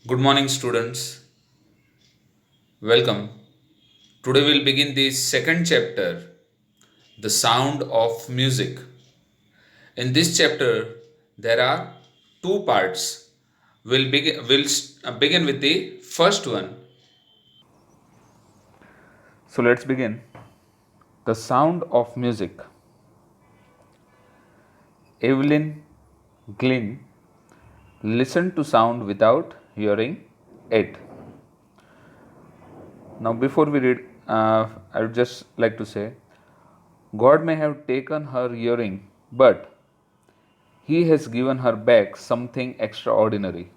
Good morning, students. Welcome. Today we'll begin the second chapter, The Sound of Music. In this chapter, there are two parts. We'll begin with the first one. So let's begin. The Sound of Music. Evelyn Glynn listened to sound without hearing it. Now, before we read, I would just like to say God may have taken her hearing, but He has given her back something extraordinary.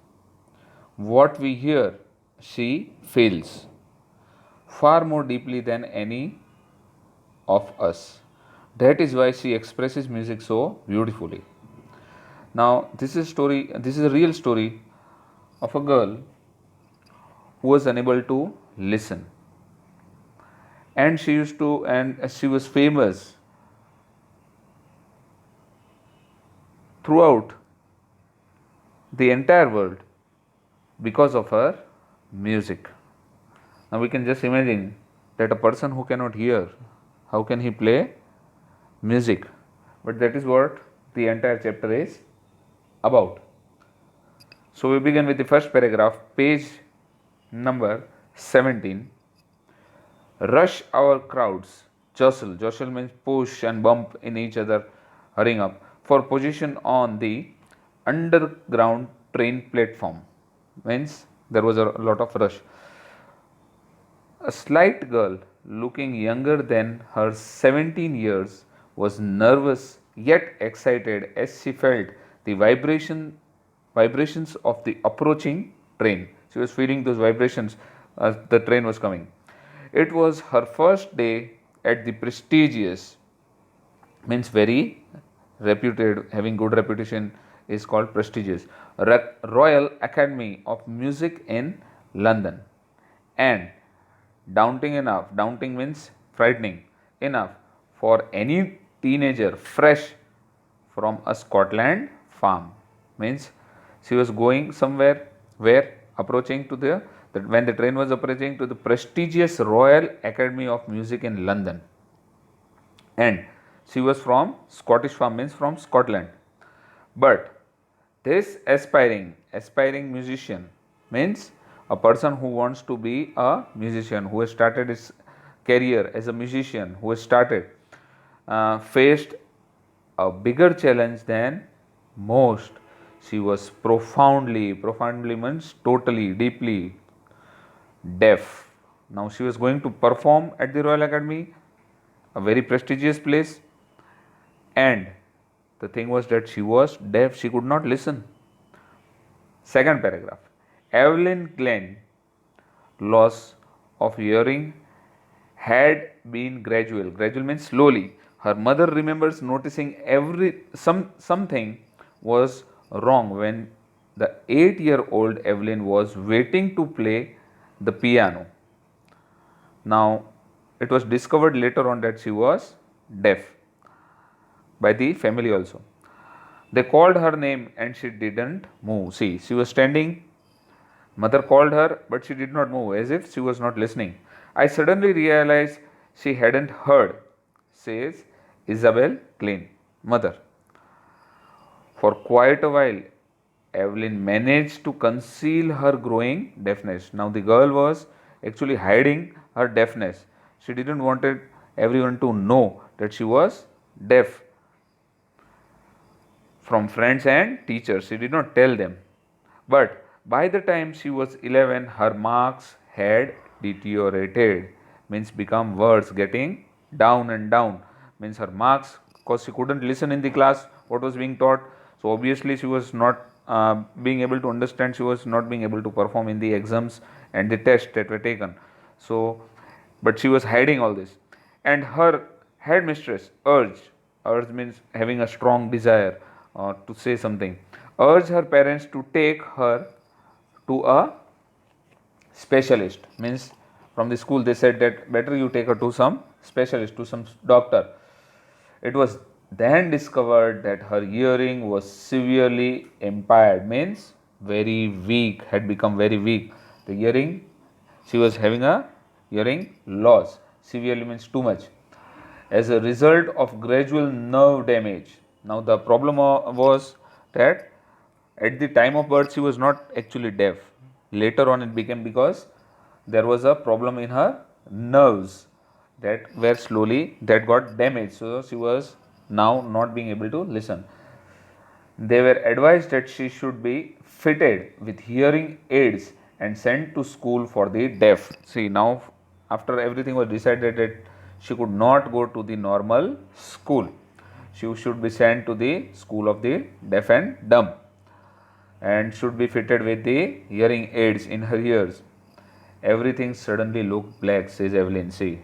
What we hear, she feels far more deeply than any of us. That is why she expresses music so beautifully. Now, this is a real story of a girl who was unable to listen. And she was famous throughout the entire world because of her music. Now we can just imagine that a person who cannot hear, how can he play music? But that is what the entire chapter is about. So we begin with the first paragraph, page number 17. Rush our crowds, jostle means push and bump in each other, hurrying up, for position on the underground train platform. Means there was a lot of rush. A slight girl, looking younger than her 17 years, was nervous yet excited as she felt the vibrations of the approaching train. She was feeling those vibrations as the train was coming. It was her first day at the prestigious, means very reputed, having good reputation is called prestigious, Royal Academy of Music in London. And daunting means frightening enough for any teenager fresh from a Scotland farm. Means she was going somewhere where approaching to the that when the train was approaching to the prestigious Royal Academy of Music in London, and she was from Scottish farm, means from Scotland. But this aspiring musician means a person who wants to be a musician, who has started his career as a musician, who has started faced a bigger challenge than most. She was profoundly means totally, deeply deaf. Now she was going to perform at the Royal Academy, a very prestigious place, and the thing was that she was deaf, she could not listen. Second paragraph. Evelyn Glenn loss of hearing had been gradual. Gradual means slowly. Her mother remembers noticing something was wrong when the 8-year-old Evelyn was waiting to play the piano. Now, it was discovered later on that she was deaf by the family also. They called her name and she didn't move. See, she was standing. Mother called her, but she did not move, as if she was not listening. I suddenly realized she hadn't heard, says Isabel Klein, mother. For quite a while, Evelyn managed to conceal her growing deafness. Now, the girl was actually hiding her deafness. She didn't wanted everyone to know that she was deaf from friends and teachers. She did not tell them. But by the time she was 11, her marks had deteriorated, means become worse, getting down and down. Means her marks, because she couldn't listen in the class what was being taught. So obviously she was not being able to understand, she was not being able to perform in the exams and the tests that were taken. So, but she was hiding all this. And her headmistress urged means having a strong desire to say something, urged her parents to take her to a specialist. Means from the school they said that better you take her to some specialist, to some doctor. It was then discovered that her hearing was severely impaired. Means very weak, had become very weak. The hearing, she was having a hearing loss. Severely means too much. As a result of gradual nerve damage. Now the problem was that at the time of birth she was not actually deaf. Later on it became because there was a problem in her nerves that were slowly that got damaged. So she was now not being able to listen. They were advised that she should be fitted with hearing aids and sent to school for the deaf. See, now after everything was decided that she could not go to the normal school, she should be sent to the school of the deaf and dumb and should be fitted with the hearing aids in her ears. Everything suddenly looked black, says Evelyn. See,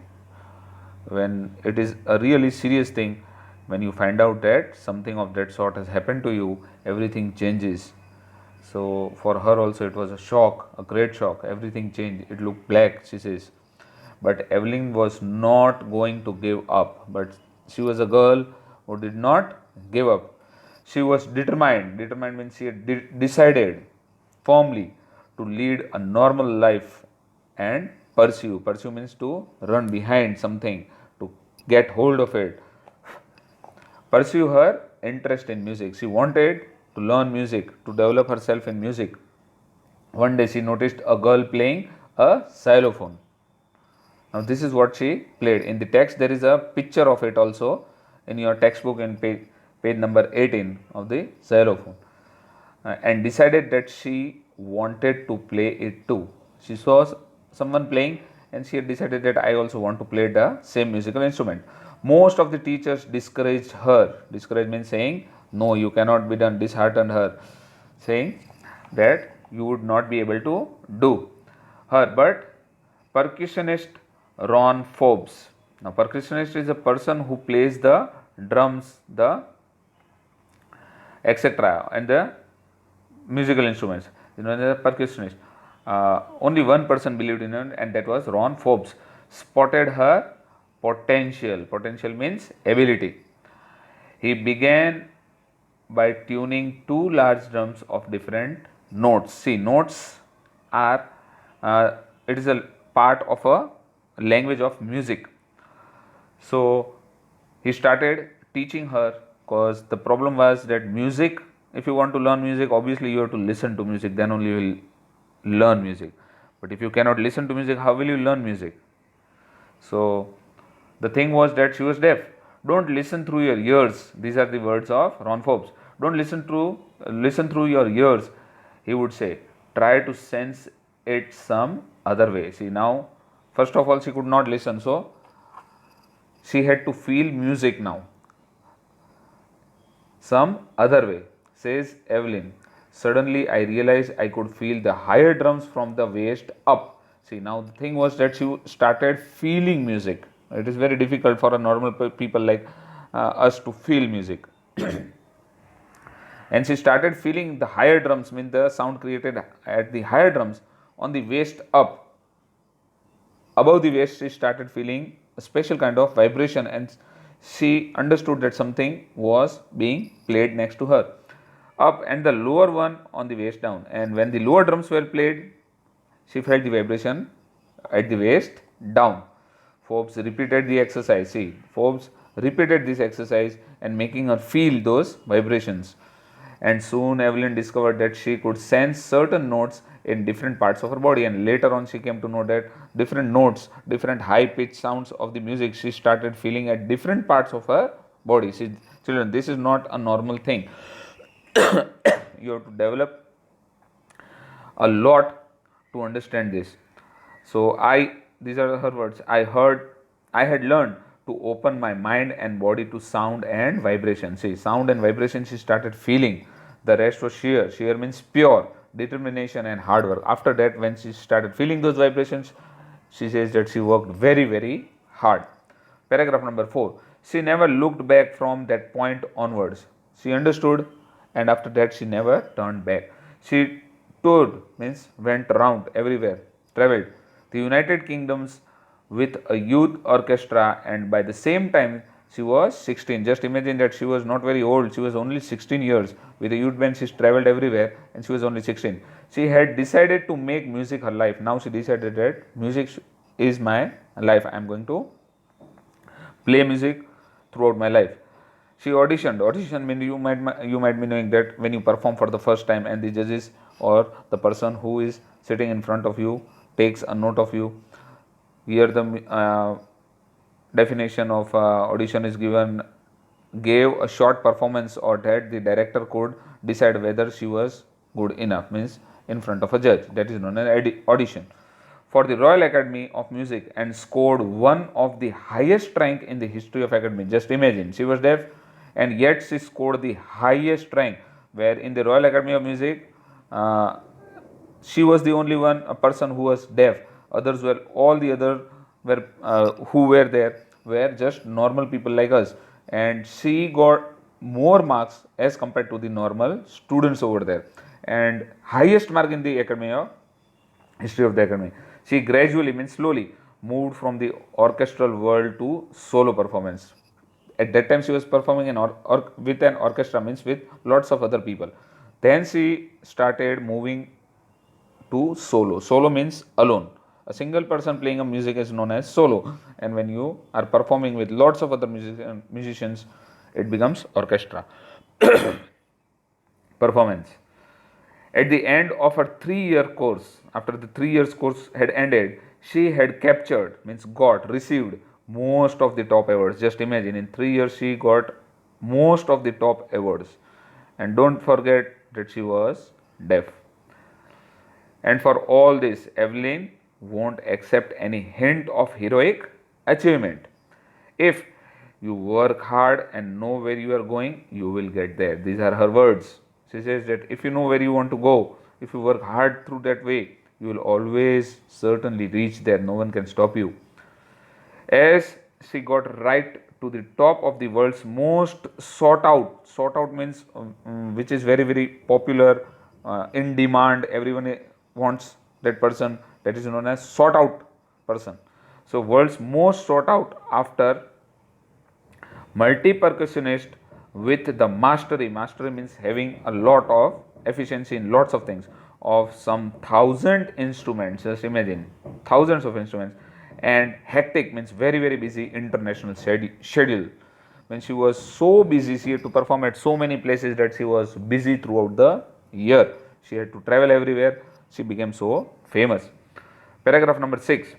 when it is a really serious thing, when you find out that something of that sort has happened to you, everything changes. So for her also it was a shock, a great shock. Everything changed. It looked black, she says. But Evelyn was not going to give up. But she was a girl who did not give up. She was determined. Determined means she had decided firmly to lead a normal life and pursue. Pursue means to run behind something, to get hold of it. Pursue her interest in music. She wanted to learn music, to develop herself in music. One day she noticed a girl playing a xylophone. Now this is what she played. In the text there is a picture of it also in your textbook in page number 18 of the xylophone. And decided that she wanted to play it too. She saw someone playing and she had decided that I also want to play the same musical instrument. Most of the teachers discouraged her. Discouraged means saying, no, you cannot be done, disheartened her, saying that you would not be able to do her. But percussionist Ron Forbes. Now, percussionist is a person who plays the drums, the etc. and the musical instruments. You know, the percussionist. Only one person believed in her, and that was Ron Forbes. Spotted her potential. Potential means ability. He began by tuning two large drums of different notes. See, notes are it is a part of a language of music. So he started teaching her, because the problem was that music, if you want to learn music, obviously you have to listen to music, then only you will learn music. But if you cannot listen to music, how will you learn music? So the thing was that she was deaf. Don't listen through your ears. These are the words of Ron Forbes. Don't listen through your ears. He would say, try to sense it some other way. See, now first of all she could not listen, so she had to feel music now some other way, says Evelyn. Suddenly I realized I could feel the higher drums from the waist up. See, now the thing was that she started feeling music. It is very difficult for a normal people like us to feel music. And she started feeling the higher drums, mean the sound created at the higher drums on the waist up. Above the waist she started feeling a special kind of vibration, and she understood that something was being played next to her up, and the lower one on the waist down. And when the lower drums were played, she felt the vibration at the waist down. Forbes repeated the exercise. See, Forbes repeated this exercise and making her feel those vibrations. And soon Evelyn discovered that she could sense certain notes in different parts of her body. And later on, she came to know that different notes, different high pitched sounds of the music, she started feeling at different parts of her body. See, children, this is not a normal thing. You have to develop a lot to understand this. So these are her words. I had learned to open my mind and body to sound and vibration. See, sound and vibration she started feeling. The rest was sheer. Sheer means pure determination and hard work. After that, when she started feeling those vibrations, she says that she worked very, very hard. Paragraph number 4. She never looked back from that point onwards. She understood, and after that she never turned back. She toured, means went around everywhere, traveled the United Kingdoms with a youth orchestra, and by the same time She was 16. Just imagine that she was not very old. She was only 16 years. With a youth band, she traveled everywhere and she was only 16. She had decided to make music her life. Now she decided that music is my life. I am going to play music throughout my life. She auditioned. Audition means you might be knowing that when you perform for the first time and the judges or the person who is sitting in front of you takes a note of you. Here the definition of audition is given, gave a short performance or that the director could decide whether she was good enough, means in front of a judge. That is known as audition. For the Royal Academy of Music and scored one of the highest rank in the history of Academy. Just imagine, she was deaf and yet she scored the highest rank, where in the Royal Academy of Music she was the only one a person who was deaf. Others were, all the other were who were there were just normal people like us, and she got more marks as compared to the normal students over there, and highest mark in the academy of history of the academy. She gradually, means slowly, moved from the orchestral world to solo performance. At that time she was performing in with an orchestra, means with lots of other people. Then she started moving to solo. Solo means alone. A single person playing a music is known as solo, and when you are performing with lots of other musicians, it becomes orchestra performance. At the end of her 3-year course, after the 3 years course had ended, she had captured, means got, received most of the top awards. Just imagine, in 3 years she got most of the top awards. And don't forget that she was deaf. And for all this, Evelyn won't accept any hint of heroic achievement. If you work hard and know where you are going, you will get there. These are her words. She says that if you know where you want to go, if you work hard through that way, you will always certainly reach there. No one can stop you. As she got right to the top of the world's most sought out means which is very, very popular, in demand, everyone wants that person, that is known as sought out person. So world's most sought out after multi-percussionist with the mastery means having a lot of efficiency in lots of things, of some 1,000 instruments. Just imagine, thousands of instruments. And hectic means very, very busy international schedule. When she was so busy, she had to perform at so many places that she was busy throughout the year. She had to travel everywhere. She became so famous. Paragraph number 6.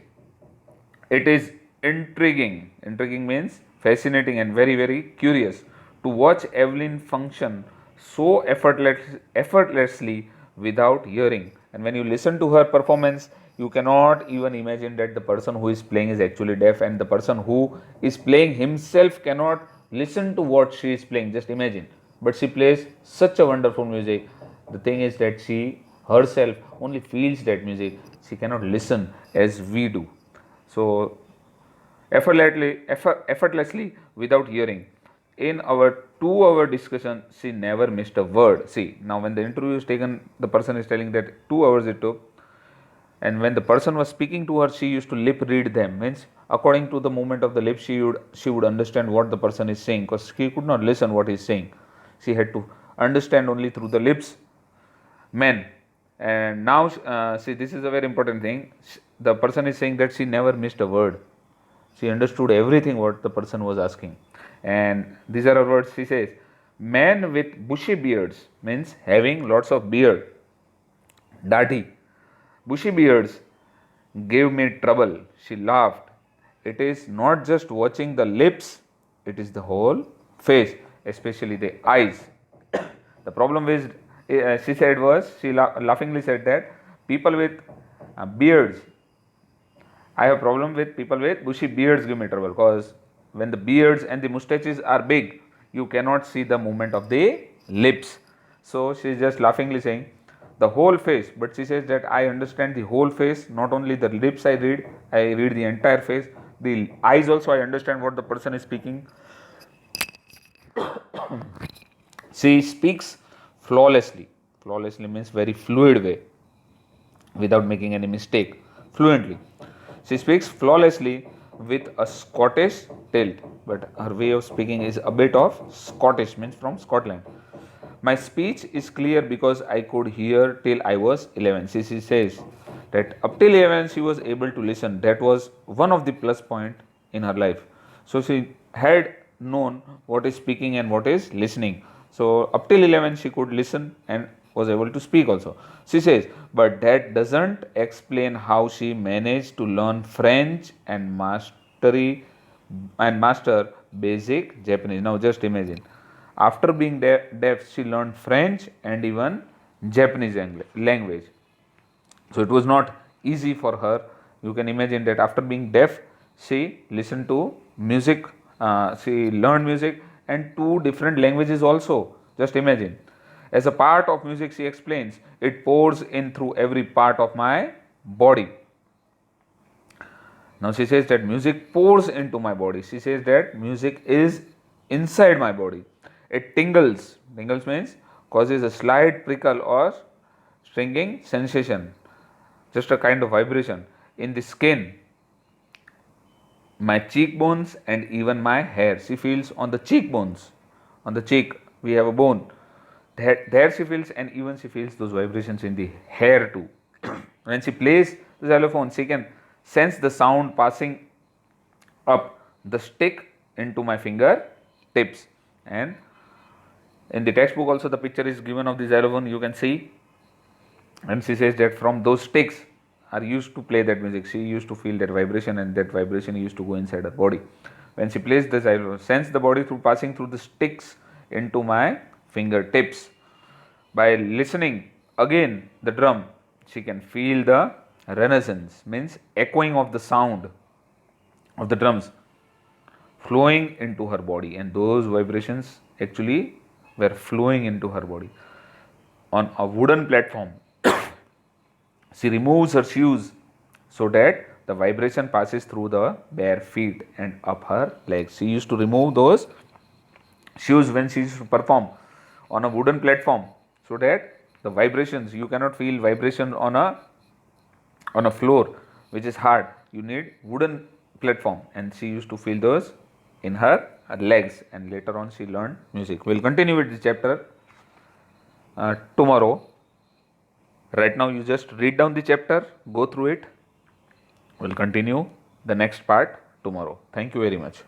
It is intriguing. Intriguing means fascinating and very, very curious to watch Evelyn function so effortlessly without hearing. And when you listen to her performance, you cannot even imagine that the person who is playing is actually deaf, and the person who is playing himself cannot listen to what she is playing. Just imagine. But she plays such a wonderful music. The thing is that she herself only feels that music. She cannot listen as we do. So effortlessly without hearing. In our 2-hour discussion, she never missed a word. See, now when the interview is taken, the person is telling that 2 hours it took, and when the person was speaking to her, she used to lip read them, means according to the movement of the lips she would understand what the person is saying, because she could not listen what he is saying. She had to understand only through the lips. Men. And now see, this is a very important thing. The person is saying that she never missed a word. She understood everything what the person was asking. And these are her words. She says, men with bushy beards, means having lots of beard, dati, bushy beards, gave me trouble. She laughed. It is not just watching the lips, it is the whole face, especially the eyes. The problem is, she said was, she laughingly said that people with beards, I have problem with people with bushy beards give me trouble, because when the beards and the mustaches are big, you cannot see the movement of the lips. So she is just laughingly saying the whole face, but she says that I understand the whole face, not only the lips I read the entire face. The eyes also I understand what the person is speaking. She speaks flawlessly. Flawlessly means very fluid way, without making any mistake, fluently. She speaks flawlessly with a Scottish tilt, but her way of speaking is a bit of Scottish, means from Scotland. My speech is clear because I could hear till I was 11. She says that up till 11 she was able to listen. That was one of the plus point in her life. So she had known what is speaking and what is listening. So up till 11 she could listen and was able to speak also. She says, but that doesn't explain how she managed to learn French and master basic Japanese. Now just imagine, after being deaf, she learned French and even Japanese language. So it was not easy for her. You can imagine that after being deaf, she listened to music, she learned music and two different languages also. Just imagine. As a part of music, she explains, it pours in through every part of my body. Now she says that music pours into my body. She says that music is inside my body. It tingles. Tingles means causes a slight prickle or stinging sensation, just a kind of vibration in the skin, my cheekbones, and even my hair. She feels on the cheekbones, on the cheek we have a bone. There she feels, and even she feels those vibrations in the hair too. When she plays the xylophone, she can sense the sound passing up the stick into my finger tips. And in the textbook also the picture is given of the xylophone, you can see. And she says that from those sticks are used to play that music. She used to feel that vibration, and that vibration used to go inside her body. When she plays the xylophone, sense the body through passing through the sticks into my fingertips. By listening again the drum, she can feel the resonance, means echoing of the sound of the drums flowing into her body, and those vibrations actually were flowing into her body. On a wooden platform, she removes her shoes so that the vibration passes through the bare feet and up her legs. She used to remove those shoes when she used to perform on a wooden platform, so that the vibrations, you cannot feel vibration on a floor which is hard. You need wooden platform, and she used to feel those in her legs, and later on she learned music. We'll continue with this chapter tomorrow. Right now you just read down the chapter, go through it. We'll continue the next part tomorrow. Thank you very much.